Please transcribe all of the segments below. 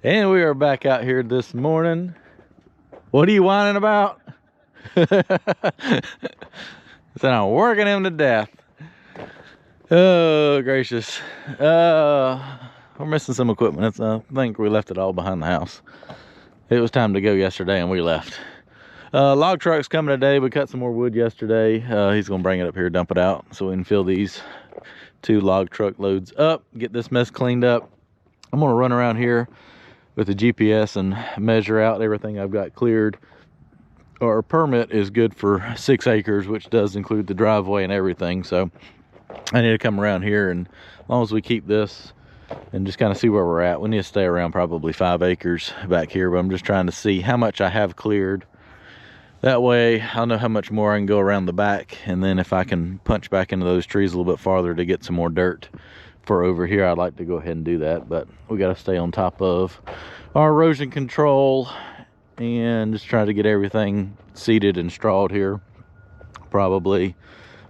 And we are back out here this morning. What are you whining about? So I'm working him to death. Oh, gracious. We're missing some equipment. I think we left it all behind the house. It was time to go yesterday and we left. Log truck's coming today. We cut some more wood yesterday. He's gonna bring it up here, dump it out so we can fill these 2 log truck loads up, get this mess cleaned up. I'm gonna run around here with the GPS and measure out everything I've got cleared. Our permit is good for 6 acres, which does include the driveway and everything. So I need to come around here, and as long as we keep this and just kind of see where we're at, we need to stay around probably 5 acres back here. But I'm just trying to see how much I have cleared. That way I'll know how much more I can go around the back, and then if I can punch back into those trees a little bit farther to get some more dirt for over here, I'd like to go ahead and do that. But we got to stay on top of our erosion control and just try to get everything seeded and strawed here. Probably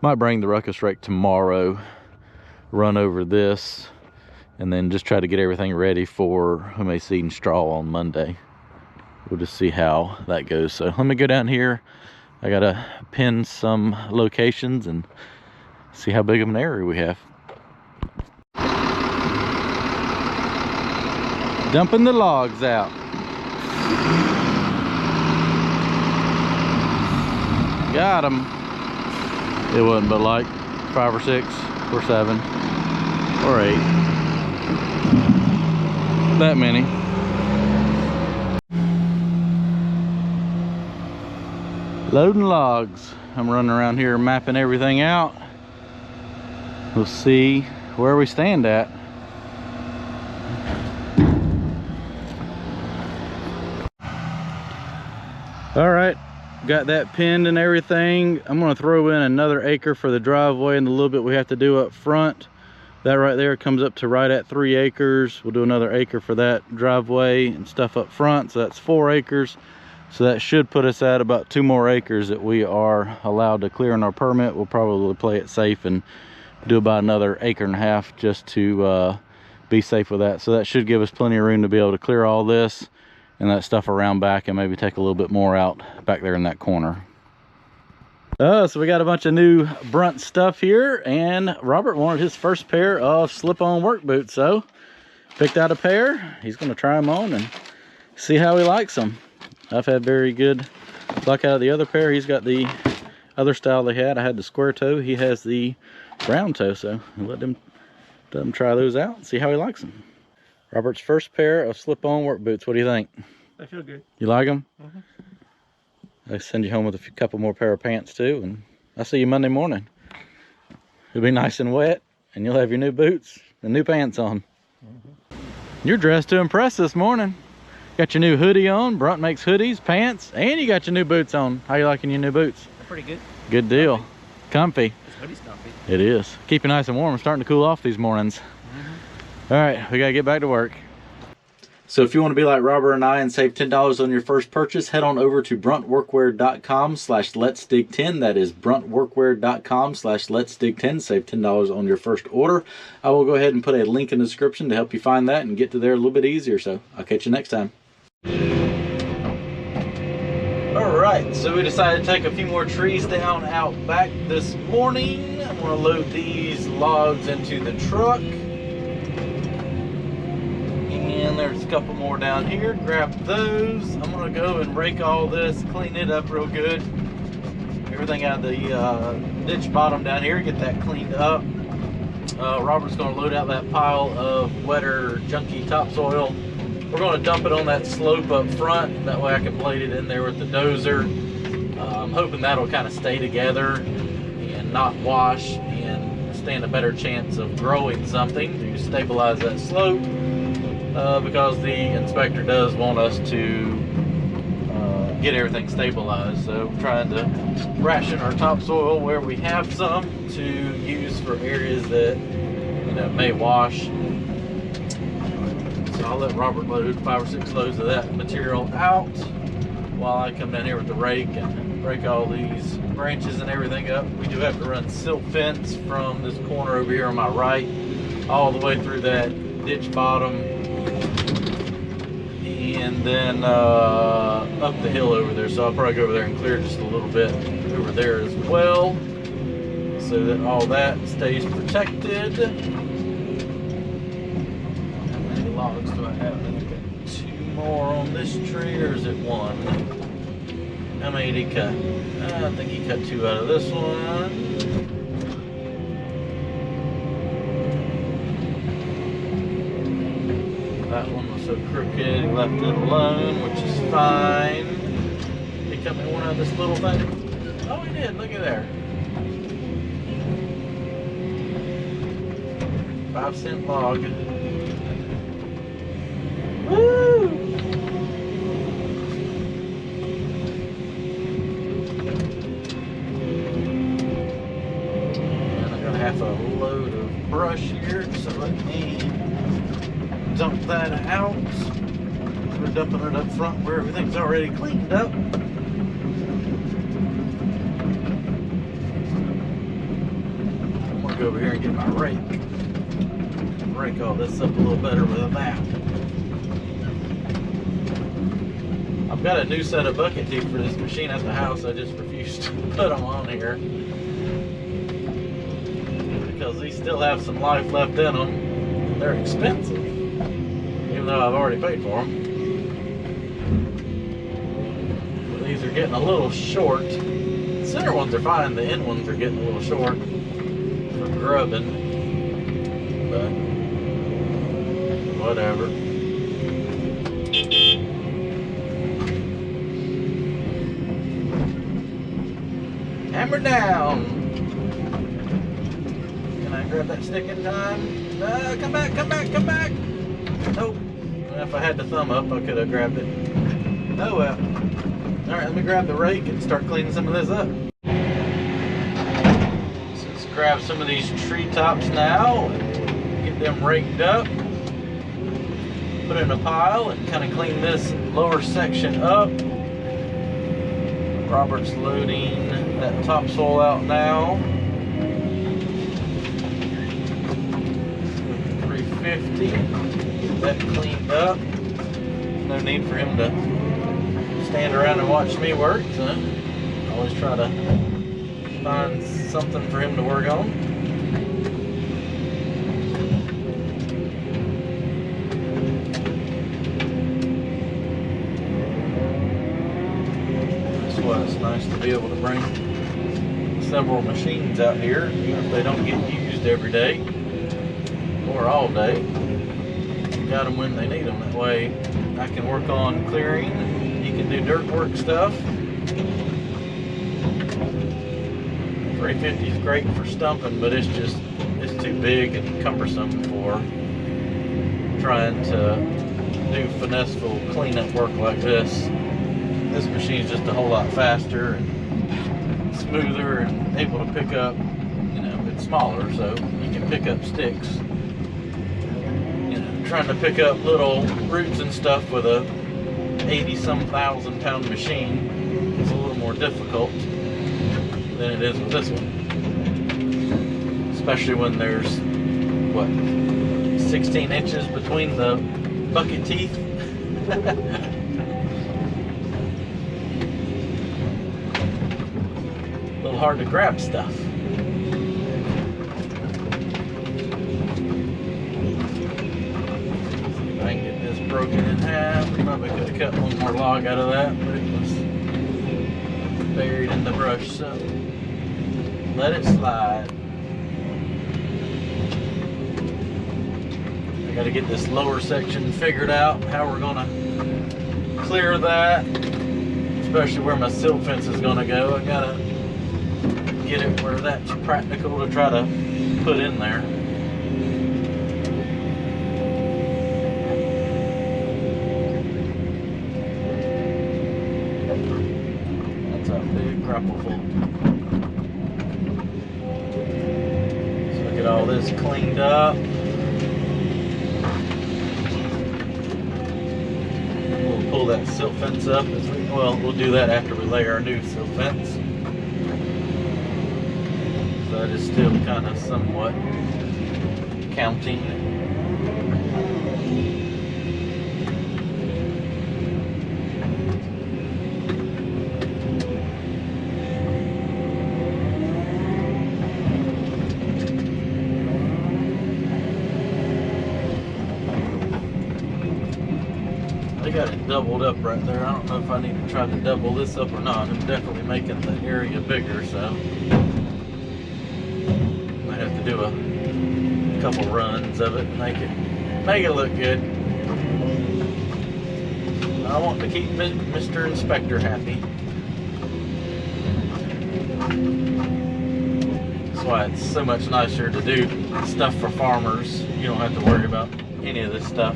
might bring the ruckus rake tomorrow, run over this, and then just try to get everything ready for we may seed and straw on Monday. We'll just see how that goes. So let me go down here. I gotta pin some locations and see how big of an area we have. Dumping the logs out. Got them. It wasn't but like 5 or 6 or 7 or 8. That many. Loading logs. I'm running around here mapping everything out. We'll see where we stand at. All right, got that pinned and everything. I'm gonna throw in another acre for the driveway and the little bit we have to do up front. That right there comes up to right at 3 acres. We'll do another acre for that driveway and stuff up front, so that's 4 acres. So that should put us at about 2 more acres that we are allowed to clear in our permit. We'll probably play it safe and do about another 1.5 acres just to be safe with that. So that should give us plenty of room to be able to clear all this and that stuff around back, and maybe take a little bit more out back there in that corner. So we got a bunch of new brunt stuff here, and Robert wanted his first pair of slip-on work boots, so picked out a pair. He's going to try them on and see how he likes them. I've had very good luck out of the other pair. He's got the other style they had. I had the square toe. He has the round toe, so I'll let him try those out and see how he likes them. Robert's first pair of slip-on work boots. What do you think? They feel good. You like them? Mm-hmm. They send you home with a couple more pair of pants too, and I'll see you Monday morning. It'll be nice and wet, and you'll have your new boots and new pants on. Mm-hmm. You're dressed to impress this morning. Got your new hoodie on. Brunt makes hoodies, pants, and you got your new boots on. How you liking your new boots? They're pretty good. Good deal. Comfy. This hoodie's comfy. It is. Keep it nice and warm. It's starting to cool off these mornings. Mm-hmm. All right, we gotta get back to work. So if you want to be like Robert and I and save $10 on your first purchase, head on over to bruntworkwear.com/letsdig10. That is bruntworkwear.com/letsdig10. Save $10 on your first order. I will go ahead and put a link in the description to help you find that and get to there a little bit easier. So I'll catch you next time. All right, so we decided to take a few more trees down out back this morning. I'm going to load these logs into the truck. And there's a couple more down here. Grab those. I'm gonna go and rake all this, clean it up real good. Everything out of the ditch bottom down here, get that cleaned up. Robert's gonna load out that pile of wetter, junky topsoil. We're gonna dump it on that slope up front. That way I can blade it in there with the dozer. I'm hoping that'll kind of stay together and not wash and stand a better chance of growing something to stabilize that slope. Because the inspector does want us to get everything stabilized. So I'm trying to ration our topsoil where we have some to use for areas that may wash. So I'll let Robert load 5 or 6 loads of that material out while I come down here with the rake and break all these branches and everything up. We do have to run silt fence from this corner over here on my right all the way through that ditch bottom then up the hill over there. So I'll probably go over there and clear just a little bit over there as well, so that all that stays protected. How many logs do I have? I think I've got 2 more on this tree, or is it 1? How many did he cut? I think he cut 2 out of this one. That one was so crooked, he left it alone, which is fine. Did he cut me one out of this little thing? Oh, he did. Look at there. 5-cent log. Woo! And I got half a load of brush here, so let me dump that out. We're dumping it up front where everything's already cleaned up. I'm gonna go over here and get my rake. Rake all this up a little better with that. I've got a new set of bucket teeth for this machine at the house. I just refused to put them on here because these still have some life left in them. They're expensive, even though I've already paid for them. But these are getting a little short. The center ones are fine. The end ones are getting a little short for grubbing. But whatever. Hammer down. Can I grab that stick in time? Come back, come back, come back. Nope. If I had the thumb up, I could have grabbed it. Oh well. Alright, let me grab the rake and start cleaning some of this up. So let's grab some of these treetops now and get them raked up. Put it in a pile and kind of clean this lower section up. Robert's loading that topsoil out now. 350. Get that cleaned up. No need for him to stand around and watch me work. So I always try to find something for him to work on. It's nice to be able to bring several machines out here, even if they don't get used every day or all day. Got them when they need them. That way I can work on clearing and he can do dirt work stuff. 350 is great for stumping, but it's too big and cumbersome for trying to do finesseful cleanup work like this. This machine's just a whole lot faster and smoother and able to pick up, you know, it's smaller, so you can pick up sticks. You know, trying to pick up little roots and stuff with a 80-some thousand pound machine is a little more difficult than it is with this one. Especially when there's, what, 16 inches between the bucket teeth? Hard to grab stuff. If I can get this broken in half, probably could have cut one more log out of that, but it was buried in the brush, so let it slide. I got to get this lower section figured out, how we're gonna clear that, especially where my silt fence is gonna go. I gotta get it where that's practical to try to put in there. That's a big grapple full. So get all this cleaned up. We'll pull that silt fence up as we'll do that after we lay our new silt fence. That is still kind of somewhat counting. They got it doubled up right there. I don't know if I need to try to double this up or not. I'm definitely making the area bigger, so I have to do a couple runs of it and make it look good. I want to keep Mr. Inspector happy. That's why it's so much nicer to do stuff for farmers. You don't have to worry about any of this stuff.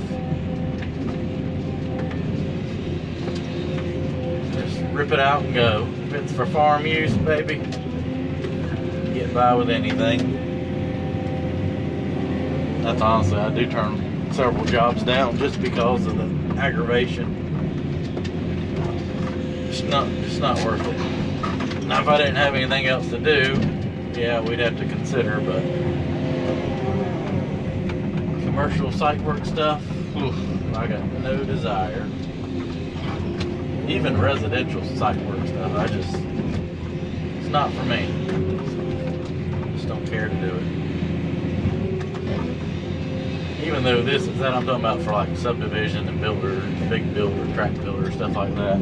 Just rip it out and go. If it's for farm use, baby, get by with anything. That's honestly, I do turn several jobs down just because of the aggravation. It's not worth it. Now, if I didn't have anything else to do, yeah, we'd have to consider, but commercial site work stuff, oof, I got no desire. Even residential site work stuff, it's not for me. Just don't care to do it. Even though this is that I'm talking about for like subdivision and builder, big builder, tract builder, stuff like that.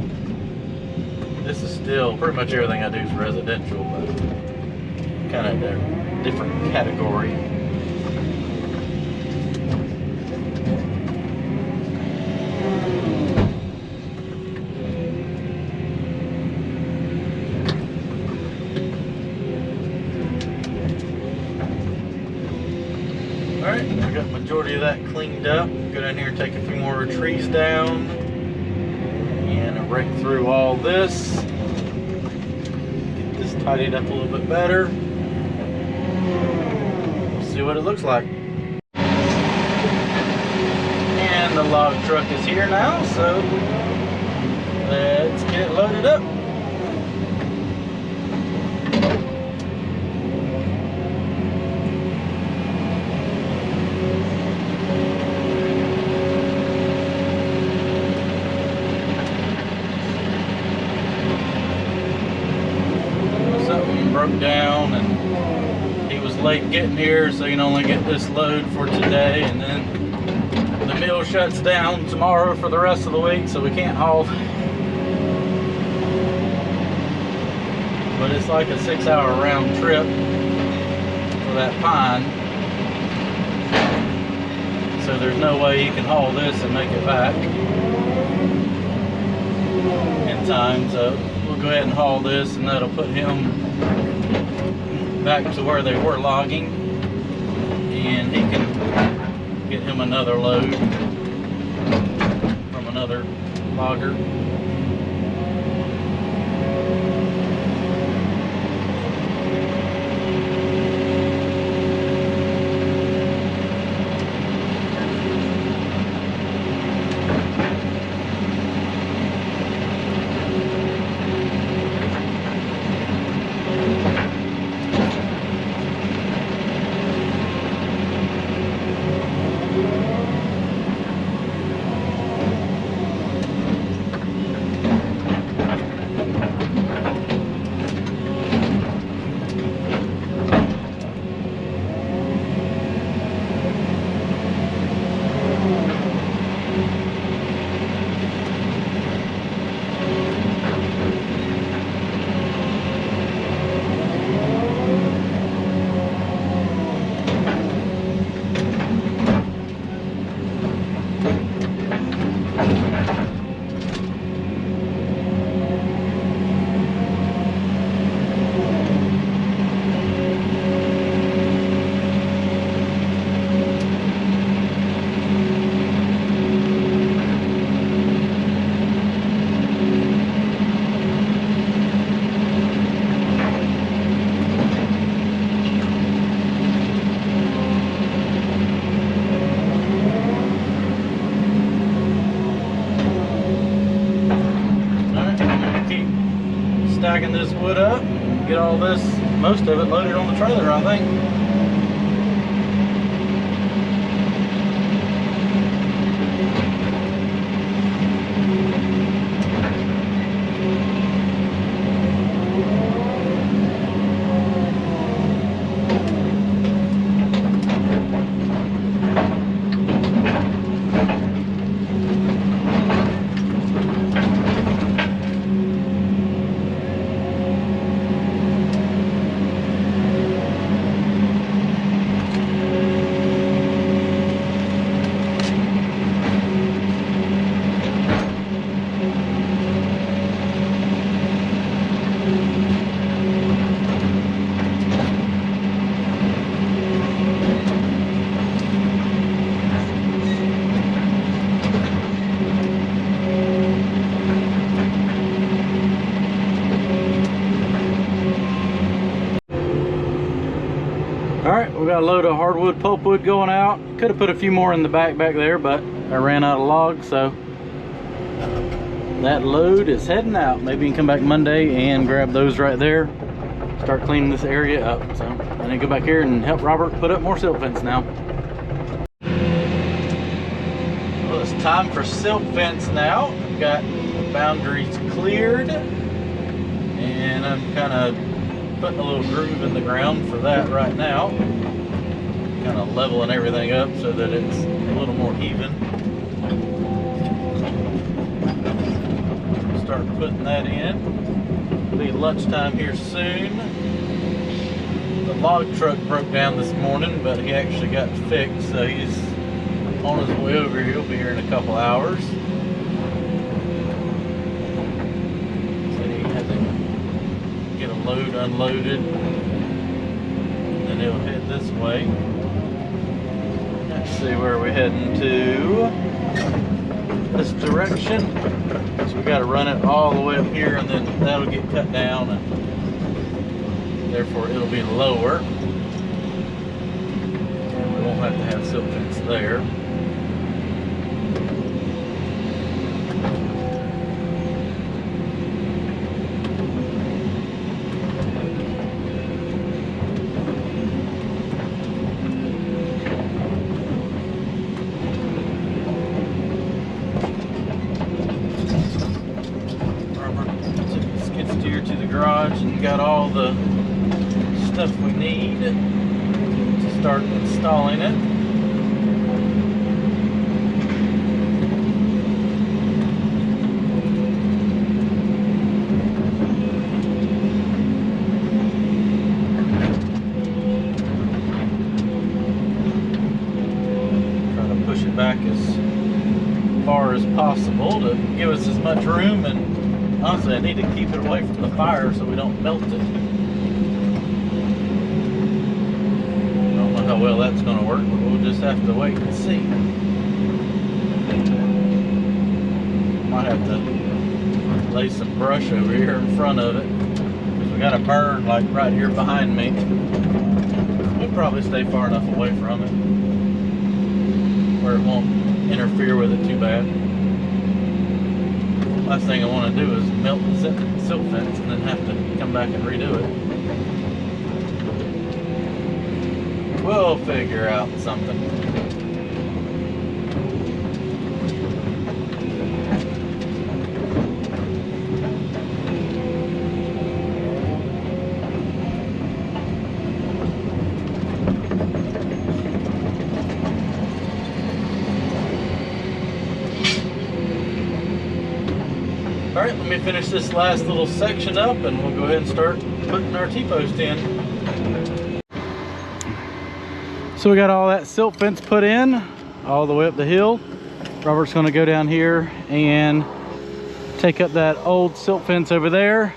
This is still pretty much everything I do is residential, but kind of a different category. Alright, I got the majority of that cleaned up. Go down here and take a few more trees down. And rake through all this. Get this tidied up a little bit better. We'll see what it looks like. And the log truck is here now, so let's get it loaded up. Broke down and he was late getting here, so you can only get this load for today, and then the mill shuts down tomorrow for the rest of the week, so we can't haul. But it's like a 6-hour round trip for that pine, so there's no way he can haul this and make it back in time. So we'll go ahead and haul this, and that'll put him back to where they were logging, and he can get him another load from another logger. Stacking this wood up, get all this, most of it loaded on the trailer, I think. got a load of hardwood pulpwood going out. Could have put a few more in the back there, but I ran out of logs, so that load is heading out. Maybe you can come back Monday and grab those right there. Start cleaning this area up. So I'm gonna go back here and help Robert put up more silt fence now. Well, it's time for silt fence now. I've got the boundaries cleared, and I'm kind of putting a little groove in the ground for that right now. Kind of leveling everything up so that it's a little more even. Start putting that in. It'll be lunchtime here soon. The log truck broke down this morning, but he actually got fixed, so he's on his way over here. He'll be here in a couple hours. So he had to get a load unloaded, and then he'll head this way. Let's see where we're heading to. This direction. So we got to run it all the way up here, and then that'll get cut down, and therefore it'll be lower. And we won't have to have silt fence there. To the garage and got all the stuff we need to start installing it. Try to push it back as far as possible to give us as much room, and honestly, I need to keep it away from the fire so we don't melt it. I don't know how well that's going to work, but we'll just have to wait and see. Might have to lay some brush over here in front of it, because we got a burn like right here behind me. We'll probably stay far enough away from it where it won't interfere with it too bad. Last thing I want to do is melt the silt fence and then have to come back and redo it. We'll figure out something. Alright, let me finish this last little section up and we'll go ahead and start putting our T-post in. So we got all that silt fence put in, all the way up the hill. Robert's going to go down here and take up that old silt fence over there.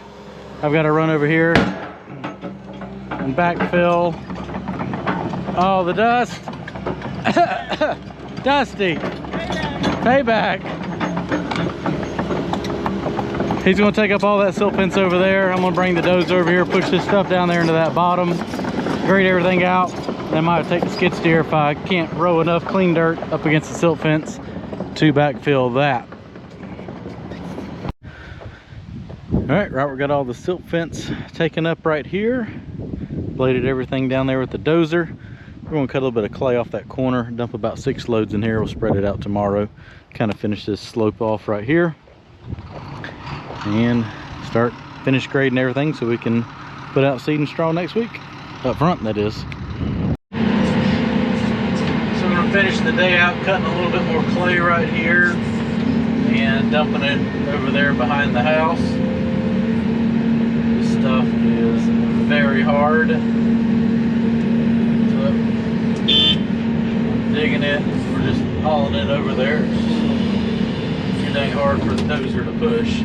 I've got to run over here and backfill all the dust. Dusty! Payback! He's going to take up all that silt fence over there. I'm going to bring the dozer over here, push this stuff down there into that bottom, grade everything out. Then I might take the skid steer if I can't row enough clean dirt up against the silt fence to backfill that. All right, Robert got all the silt fence taken up right here. Bladed everything down there with the dozer. We're going to cut a little bit of clay off that corner, dump about 6 loads in here. We'll spread it out tomorrow. Kind of finish this slope off right here. And finish grading everything so we can put out seed and straw next week. Up front, that is. So we're going to finish the day out cutting a little bit more clay right here and dumping it over there behind the house. This stuff is very hard. So digging it, we're just hauling it over there. It's too dang hard for the dozer to push.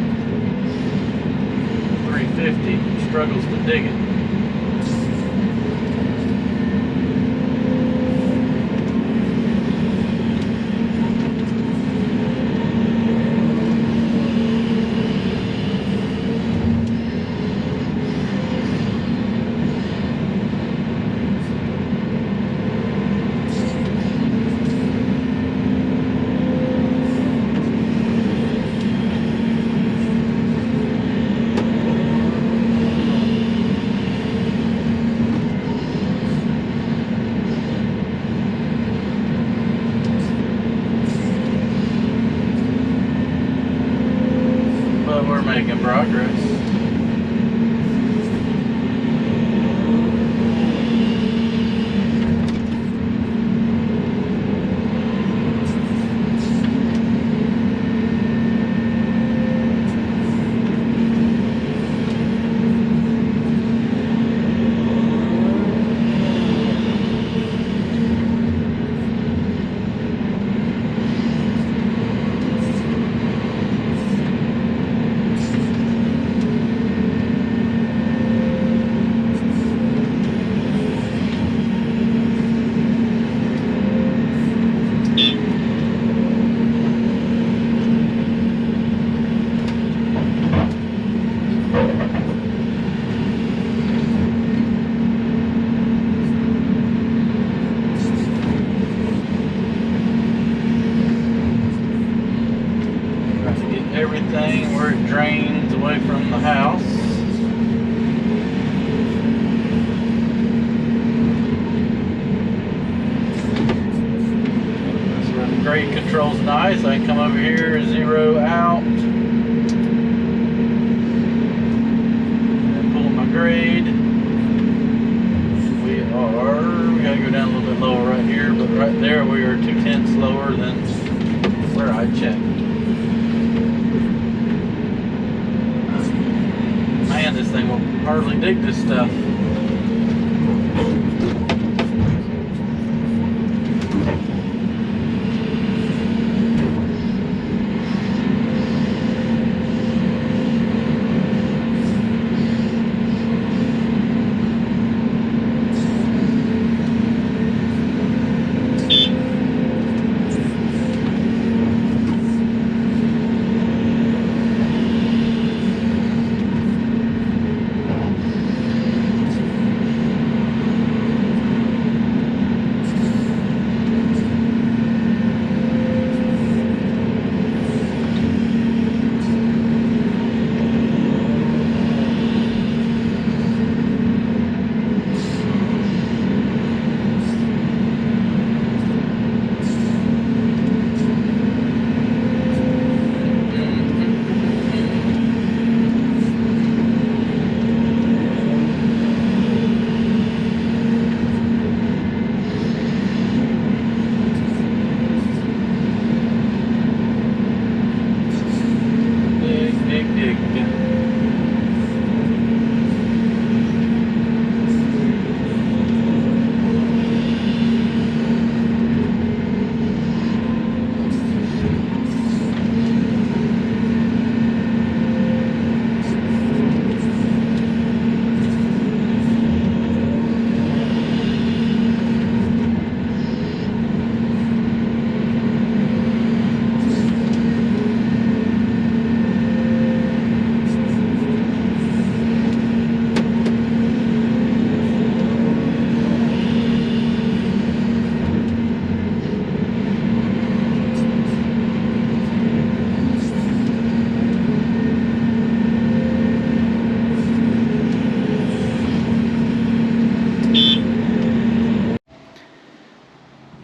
350 struggles to dig it. making progress. Everything where it drains away from the house. That's where the grade control's nice. I can come over here, zero out, and pull my grade. We gotta go down a little bit lower right here, but right there we are 2/10 lower than where I checked. Man, this thing will hardly dig this stuff.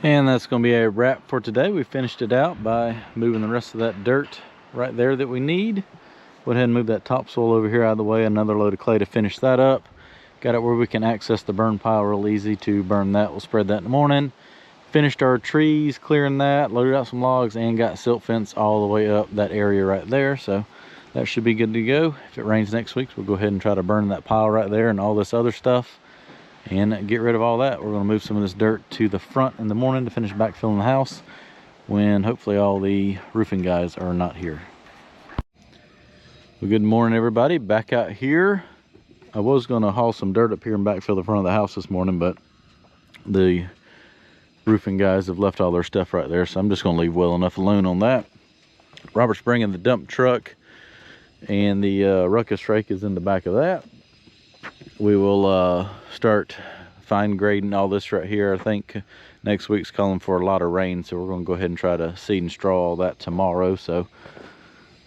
And that's going to be a wrap for today. We finished it out by moving the rest of that dirt right there that we need. Go ahead and move that topsoil over here out of the way. Another load of clay to finish that up. Got it where we can access the burn pile real easy to burn that. We'll spread that in the morning. Finished our trees, clearing that, loaded out some logs, and got silt fence all the way up that area right there. So that should be good to go. If it rains next week, we'll go ahead and try to burn that pile right there and all this other stuff and get rid of all that. We're going to move some of this dirt to the front in the morning to finish backfilling the house when hopefully all the roofing guys are not here. Well, good morning, everybody. Back out here. I was going to haul some dirt up here and backfill the front of the house this morning, but the roofing guys have left all their stuff right there, so I'm just going to leave well enough alone on that. Robert's bringing the dump truck, and the ruckus rake is in the back of that. We will start fine grading all this right here. I think next week's calling for a lot of rain, so we're going to go ahead and try to seed and straw all that tomorrow. So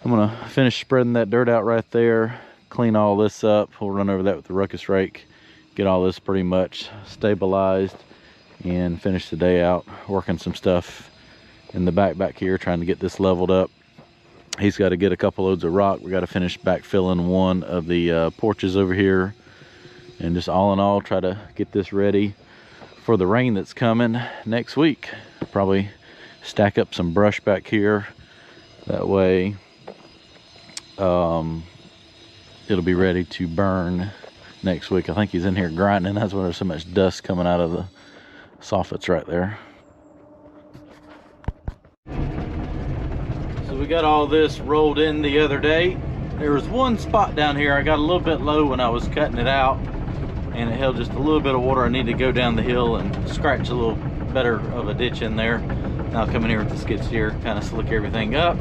I'm going to finish spreading that dirt out right there, clean all this up. We'll run over that with the ruckus rake, get all this pretty much stabilized, and finish the day out working some stuff in the back here, trying to get this leveled up. He's got to get a couple loads of rock. We got to finish backfilling one of the porches over here, and just all in all try to get this ready for the rain that's coming next week. Probably stack up some brush back here, that way it'll be ready to burn next week. I think he's in here grinding. That's why there's so much dust coming out of the soffits right there. So we got all this rolled in the other day. There was one spot down here I got a little bit low when I was cutting it out, and it held just a little bit of water. I need to go down the hill and scratch a little better of a ditch in there. Now I'll come in here with the skid steer, kind of slick everything up,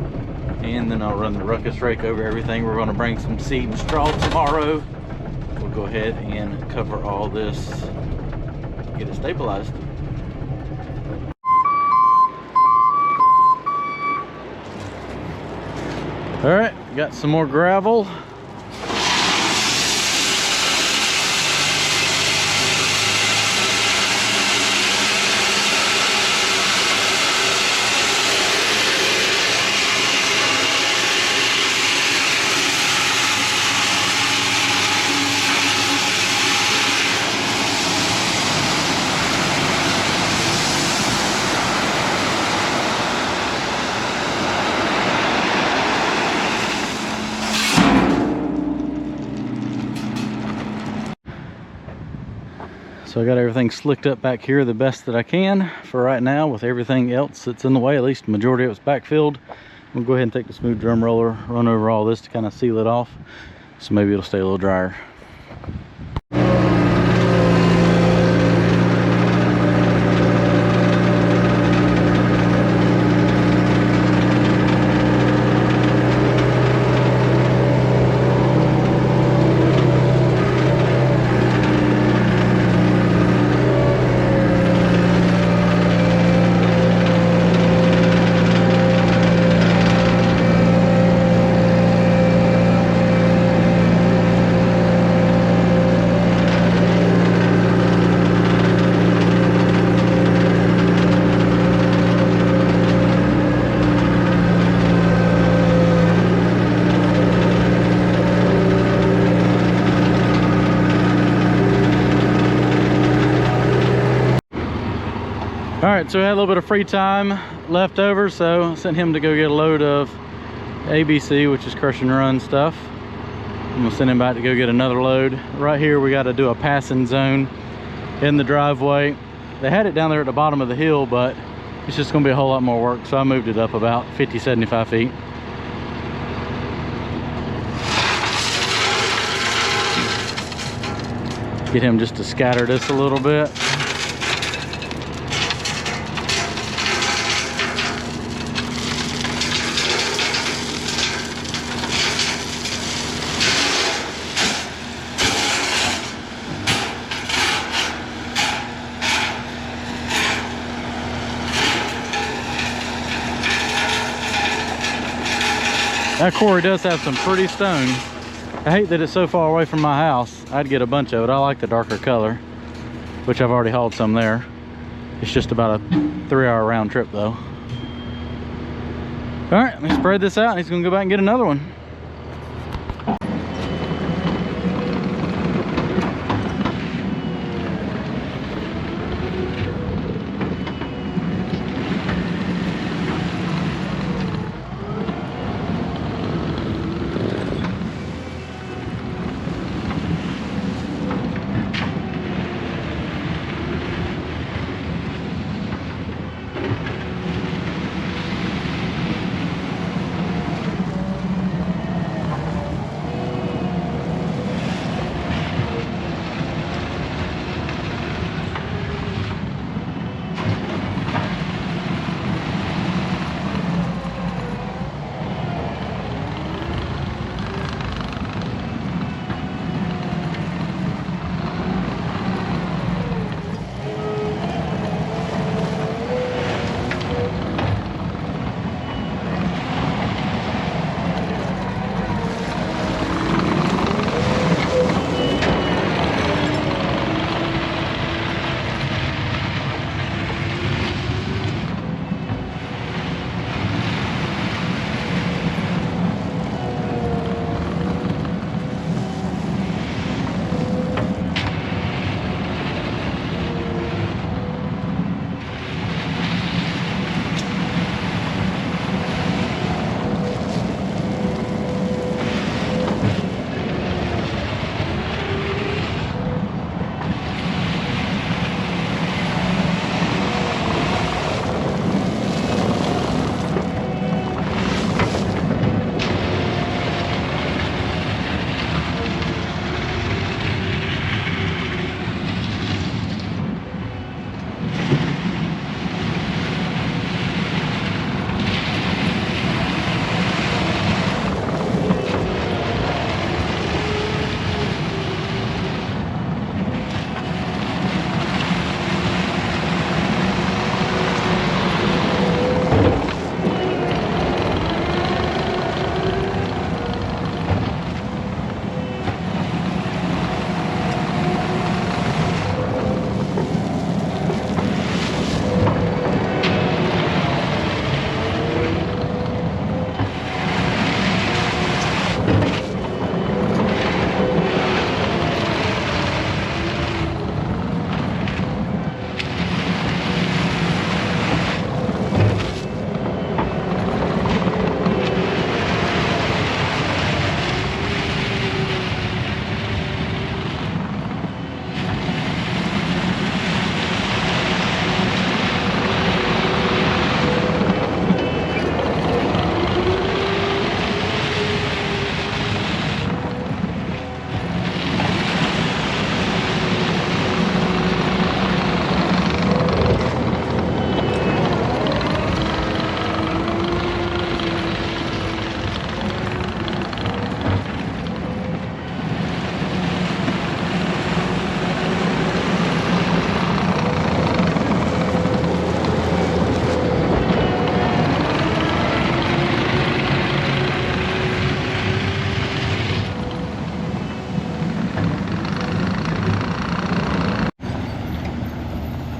and then I'll run the ruckus rake over everything. We're going to bring some seed and straw tomorrow. We'll go ahead and cover all this, get it stabilized. All right, got some more gravel. So I got everything slicked up back here the best that I can for right now, with everything else that's in the way. At least the majority of it's backfilled. We'll go ahead and take the smooth drum roller, run over all this to kind of seal it off, so maybe it'll stay a little drier. All right, so we had a little bit of free time left over, so I sent him to go get a load of ABC, which is crush and run stuff. I'm gonna send him back to go get another load. Right here, we got to do a passing zone in the driveway. They had it down there at the bottom of the hill, but it's just gonna be a whole lot more work, so I moved it up about 50, 75 feet. Get him just to scatter this a little bit. That quarry does have some pretty stone. I hate that it's so far away from my house. I'd get a bunch of it. I like the darker color, which I've already hauled some there. It's just about a 3-hour round trip though. All right, let me spread this out and he's gonna go back and get another one.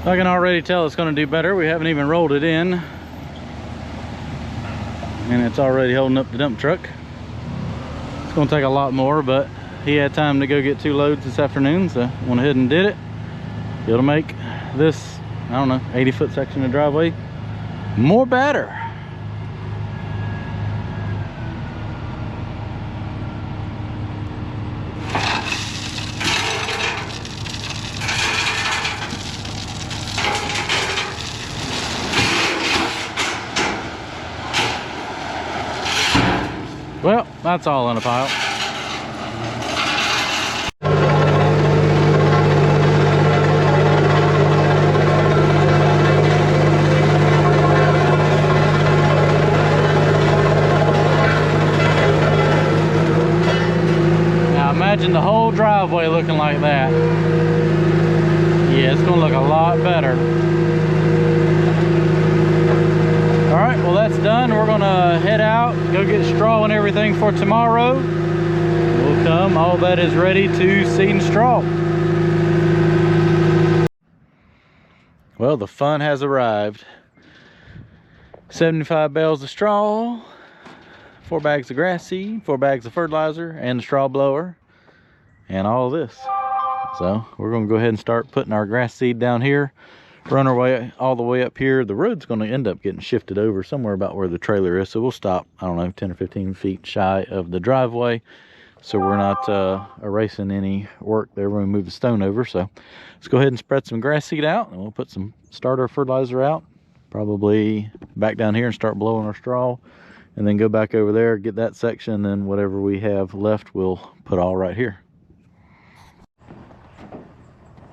I can already tell it's going to do better. We haven't even rolled it in, and it's already holding up the dump truck. It's going to take a lot more, but he had time to go get 2 loads this afternoon, so went ahead and did it. It'll make this, I don't know, 80-foot section of driveway more better. Well, that's all in a pile. Now imagine the whole driveway looking like that. Yeah, it's gonna look a lot better. Alright, well that's done. We're gonna head out, go get straw and everything for tomorrow. We'll come, all that is ready to seed and straw. Well, the fun has arrived. 75 bales of straw, 4 bags of grass seed, 4 bags of fertilizer, and the straw blower, and all this. So we're gonna go ahead and start putting our grass seed down here, run our way all the way up here. The road's going to end up getting shifted over somewhere about where the trailer is, so we'll stop, I don't know, 10 or 15 feet shy of the driveway, so we're not erasing any work there when we move the stone over. So let's go ahead and spread some grass seed out, and we'll put some starter fertilizer out, probably back down here, and start blowing our straw, and then go back over there, get that section, and then whatever we have left we'll put all right here.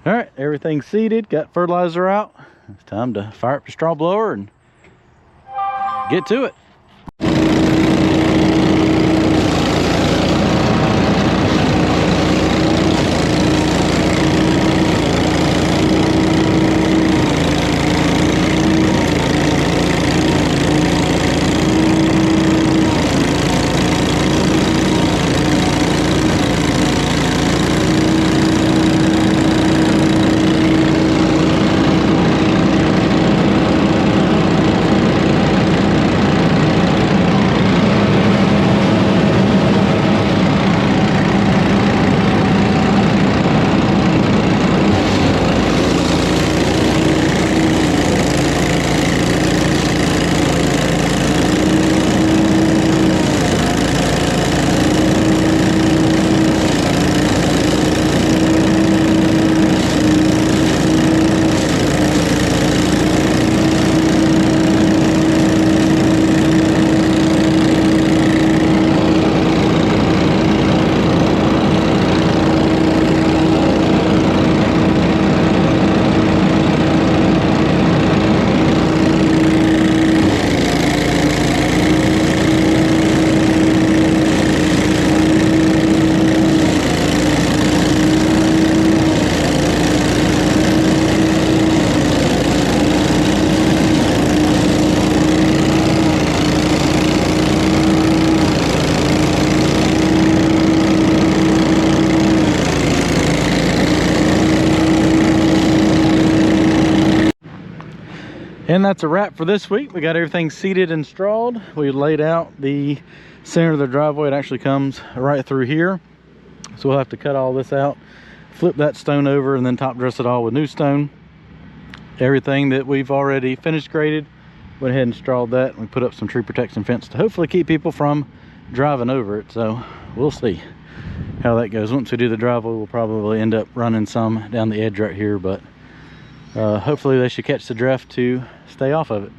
All right, everything's seeded, got fertilizer out. It's time to fire up the straw blower and get to it. And that's a wrap for this week. We got everything seeded and strawed. We laid out the center of the driveway. It actually comes right through here. So we'll have to cut all this out, flip that stone over, and then top dress it all with new stone. Everything that we've already finished graded, went ahead and strawed that, and we put up some tree protection fence to hopefully keep people from driving over it. So we'll see how that goes. Once we do the driveway, we'll probably end up running some down the edge right here, but hopefully they should catch the drift to stay off of it.